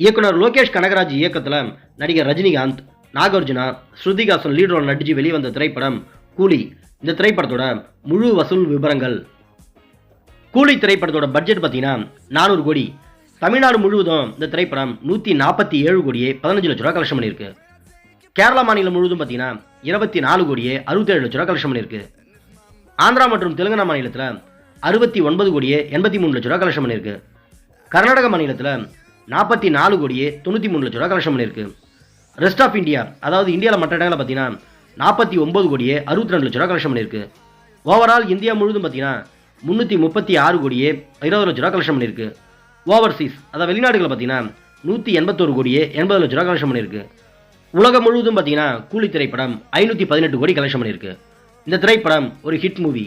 இயக்குனர் லோகேஷ் கனகராஜ் இயக்கத்தில் நடிகர் ரஜினிகாந்த், நாகார்ஜுனா, ஸ்ருதிஹாசன் லீட் ரோல் நடிச்சு வெளிவந்த திரைப்படம் கூலி. இந்த திரைப்படத்தோட முழு வசூல் விவரங்கள். கூலி திரைப்படத்தோட பட்ஜெட் பார்த்தீங்கன்னா 400 கோடி. தமிழ்நாடு முழுவதும் இந்த திரைப்படம் 147 கோடியே 15 லட்ச ரூபா கலெக்ஷன் பண்ணியிருக்கு. கேரளா மாநிலம் முழுவதும் பார்த்தீங்கன்னா 24 கோடியே 67 லட்ச ரூபா கலெக்ஷன் பண்ணியிருக்கு. ஆந்திரா மற்றும் தெலுங்கானா மாநிலத்தில் 69 கோடியே 83 லட்ச ரூபா கலெக்ஷன் பண்ணியிருக்கு. கர்நாடக மாநிலத்தில் 44 கோடியே 93 லட்ச ரூபா கலெக்ஷன் பண்ணியிருக்கு. ரெஸ்ட் ஆஃப் இந்தியா, அதாவது இந்தியாவில் மற்ற இடங்களில் பார்த்தீங்கன்னா 49 கோடியே 62 லட்ச ரூபா கலெக்ஷன் பண்ணியிருக்கு. ஓவரால் இந்தியா முழுவதும் பார்த்தீங்கன்னா 336 கோடியே 20 லட்ச ரூபா கலெக்ஷன் பண்ணியிருக்கு. ஓவர்சீஸ், அதாவது வெளிநாடுகளில் பார்த்தீங்கன்னா 181 கோடியே 80 லட்ச ரூபா கலெக்ஷன் பண்ணியிருக்கு. உலகம் முழுவதும் பார்த்தீங்கன்னா கூலி திரைப்படம் 518 கோடி கலெக்ஷன் பண்ணியிருக்கு. இந்த திரைப்படம் ஒரு ஹிட் மூவி.